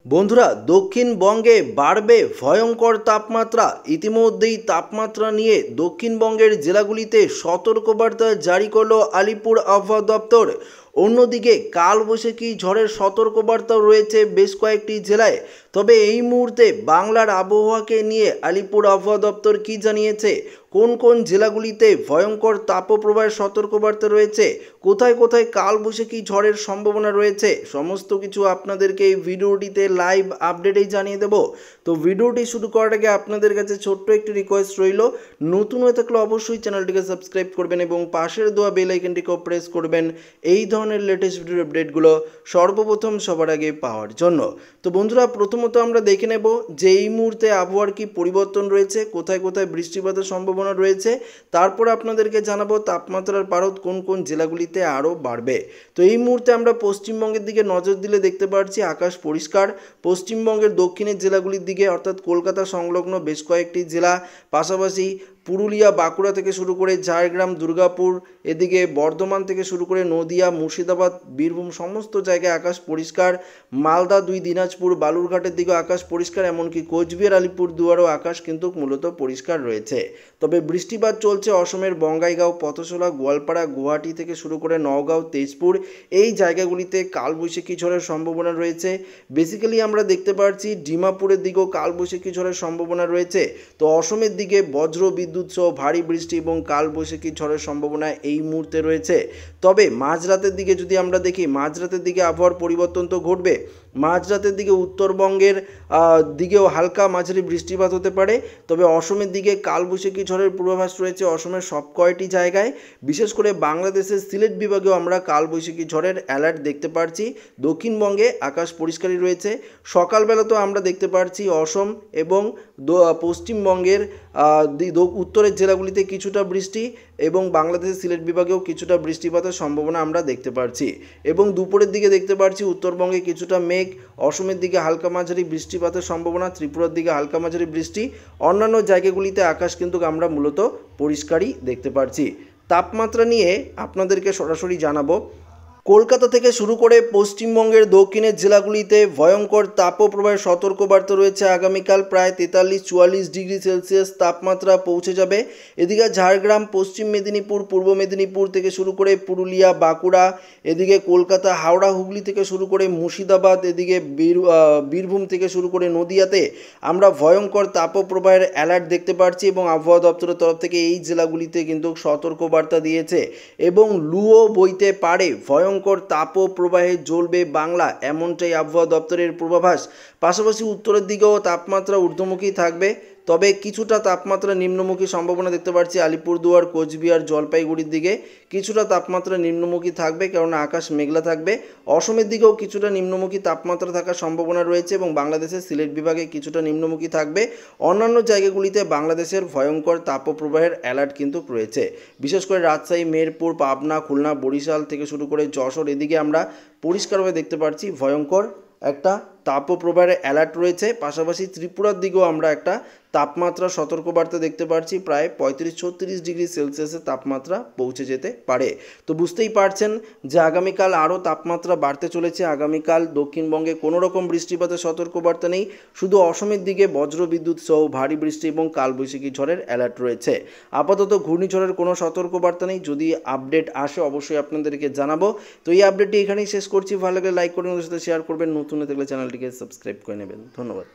বন্ধুরা, দক্ষিণবঙ্গে বাড়বে ভয়ঙ্কর তাপমাত্রা। ইতিমধ্যেই তাপমাত্রা নিয়ে দক্ষিণবঙ্গের জেলাগুলিতে সতর্কবার্তা জারি করলো আলিপুর আবহাওয়া দপ্তর। অন্যদিকে কালবৈশাখী ঝড়ের সতর্কবার্তা রয়েছে বেশ কয়েকটি জেলায়। তবে এই মুহূর্তে বাংলার আবহাওয়াকে নিয়ে আলিপুর আবহাওয়া দপ্তর কী জানিয়েছে, কোন কোন জেলাগুলিতে ভয়ঙ্কর তাপপ্রবাহের সতর্কবার্তা রয়েছে, কোথায় কোথায় কালবৈশাখী ঝড়ের সম্ভাবনা রয়েছে, সমস্ত কিছু আপনাদেরকে এই ভিডিওটিতে লাইভ আপডেটেই জানিয়ে দেব। তো ভিডিওটি শুরু করার আগে আপনাদের কাছে ছোট্ট একটি রিকোয়েস্ট রইল, নতুন হয়ে থাকলে অবশ্যই চ্যানেলটিকে সাবস্ক্রাইব করবেন এবং পাশের দেওয়া বেল আইকনটিকেও প্রেস করবেন এই ধরনের লেটেস্ট ভিডিও আপডেটগুলো সর্বপ্রথম সবার আগে পাওয়ার জন্য। তো বন্ধুরা, প্রথমত আমরা দেখে নেব যে এই মুহূর্তে আবহাওয়ার কি পরিবর্তন রয়েছে, কোথায় কোথায় বৃষ্টিপাতের সম্ভাবনা রয়েছে। তারপর আপনাদেরকে জানাবো তাপমাত্রার পারদ কোন কোন জেলাগুলিতে আরও বাড়বে। তো এই মুহূর্তে আমরা পশ্চিমবঙ্গের দিকে নজর দিলে দেখতে পাচ্ছি আকাশ পরিষ্কার। পশ্চিমবঙ্গের দক্ষিণের জেলাগুলির দিকে অর্থাৎ কলকাতা সংলগ্ন বেশ কয়েকটি জেলা, পাশাপাশি পুরুলিয়া, বাঁকুড়া থেকে শুরু করে ঝাড়গ্রাম, দুর্গাপুর, এদিকে বর্ধমান থেকে শুরু করে নদিয়া, মুর্শিদাবাদ, বীরভূম সমস্ত জায়গায় আকাশ পরিষ্কার। মালদা, দিনাজপুর, বালুরঘাটের দিকেও আকাশ পরিষ্কার, এমনকি কোচবিহার, আলিপুরদুয়ারও আকাশ কিন্তু মূলত পরিষ্কার রয়েছে। তবে বৃষ্টিপাত চলছে অসমের বঙ্গাইগাঁও, পথশোলা, গোয়ালপাড়া, গুয়াহাটি থেকে শুরু করে নওগাঁও, তেজপুর এই জায়গাগুলিতে কালবৈশাখী ঝড়ের সম্ভাবনা রয়েছে। বেসিক্যালি আমরা দেখতে পাচ্ছি ডিমাপুরের দিকেও কালবৈশাখী ঝড়ের সম্ভাবনা রয়েছে। তো অসমের দিকে বজ্র বিদ্যুৎ সহ ভারী বৃষ্টি এবং কালবৈশাখী ঝড়ের সম্ভাবনা এই মুহূর্তে রয়েছে। তবে মাঝরাতের দিকে যদি আমরা দেখি, মাঝরাতের দিকে আবহাওয়ার পরিবর্তন তো ঘটবে। মাঝরাতের দিকে উত্তরবঙ্গের দিকেও হালকা মাঝারি বৃষ্টিপাত হতে পারে। তবে অসমের দিকে কালবৈশাখী ঝড়ের পূর্বাভাস রয়েছে অসমের সব কয়টি জায়গায়। বিশেষ করে বাংলাদেশের সিলেট বিভাগেও আমরা কালবৈশাখী ঝড়ের অ্যালার্ট দেখতে পাচ্ছি। দক্ষিণবঙ্গে আকাশ পরিষ্কারই রয়েছে। সকালবেলা তো আমরা দেখতে পাচ্ছি অসম এবং পশ্চিমবঙ্গের উত্তরের জেলাগুলিতে কিছুটা বৃষ্টি এবং বাংলাদেশের সিলেট বিভাগেও কিছুটা বৃষ্টিপাতের সম্ভাবনা আমরা দেখতে পাচ্ছি। এবং দুপুরের দিকে দেখতে পাচ্ছি উত্তরবঙ্গে কিছুটা মেঘ, অসমের দিকে হালকা মাঝারি বৃষ্টিপাতের সম্ভাবনা, ত্রিপুরার দিকে হালকা মাঝারি বৃষ্টি। অন্যান্য জায়গাগুলিতে আকাশ কিন্তু আমরা মূলত পরিষ্কারই দেখতে পাচ্ছি। তাপমাত্রা নিয়ে আপনাদেরকে সরাসরি জানাবো। কলকাতা থেকে শুরু করে পশ্চিমবঙ্গের দক্ষিণের জেলাগুলিতে ভয়ঙ্কর তাপপ্রবাহের সতর্কবার্তা রয়েছে। আগামীকাল প্রায় 43-44 ডিগ্রি সেলসিয়াস তাপমাত্রা পৌঁছে যাবে। এদিকে ঝাড়গ্রাম, পশ্চিম মেদিনীপুর, পূর্ব মেদিনীপুর থেকে শুরু করে পুরুলিয়া, বাঁকুড়া, এদিকে কলকাতা, হাওড়া, হুগলি থেকে শুরু করে মুর্শিদাবাদ, এদিকে বীরভূম থেকে শুরু করে নদিয়াতে আমরা ভয়ঙ্কর তাপপ্রবাহের অ্যালার্ট দেখতে পাচ্ছি এবং আবহাওয়া দপ্তরের তরফ থেকে এই জেলাগুলিতে কিন্তু সতর্কবার্তা দিয়েছে এবং লুও বইতে পারে, ভয়ঙ্কর তাপপ্রবাহে জ্বলবে বাংলা, এমনটাই আবহাওয়া দপ্তরের পূর্বাভাস। পাশাপাশি উত্তরের দিকেও তাপমাত্রা ঊর্ধ্বমুখী থাকবে। তবে কিছুটা তাপমাত্রা নিম্নমুখী সম্ভাবনা দেখতে পাচ্ছি আলিপুরদুয়ার, কোচবিহার, জলপাইগুড়ির দিকে কিছুটা তাপমাত্রা নিম্নমুখী থাকবে, কেননা আকাশ মেঘলা থাকবে। অসমের দিকেও কিছুটা নিম্নমুখী তাপমাত্রা থাকার সম্ভাবনা রয়েছে এবং বাংলাদেশের সিলেট বিভাগে কিছুটা নিম্নমুখী থাকবে। অন্যান্য জায়গাগুলিতে বাংলাদেশের ভয়ঙ্কর তাপপ্রবাহের অ্যালার্ট কিন্তু রয়েছে। বিশেষ করে রাজশাহী, মেহেরপুর, পাবনা, খুলনা, বরিশাল থেকে শুরু করে যশোর, এদিকে আমরা পরিষ্কারভাবে দেখতে পাচ্ছি ভয়ঙ্কর একটা তাপপ্রবাহের অ্যালার্ট রয়েছে। পাশাপাশি ত্রিপুরার দিকেও আমরা একটা তাপমাত্রা সতর্কবার্তা দেখতে পাচ্ছি, প্রায় 35-36 ডিগ্রি সেলসিয়াসের তাপমাত্রা পৌঁছে যেতে পারে। তো বুঝতেই পারছেন যে আগামীকাল আরও তাপমাত্রা বাড়তে চলেছে। আগামীকাল দক্ষিণবঙ্গে কোনো রকম বৃষ্টিপাতের সতর্কবার্তা নেই, শুধু অসমের দিকে বজ্র বিদ্যুৎ সহ ভারী বৃষ্টি এবং কালবৈশাখী ঝড়ের অ্যালার্ট রয়েছে। আপাতত ঘূর্ণিঝড়ের কোনো সতর্কবার্তা নেই, যদি আপডেট আসে অবশ্যই আপনাদেরকে জানাবো। তো এই আপডেটটি এখানেই শেষ করছি। ভালো লাগলে লাইক করবেন, ওদের সাথে শেয়ার করবেন, নতুন হয়ে থাকলে চ্যানেলটিকে সাবস্ক্রাইব করে নেবেন। ধন্যবাদ।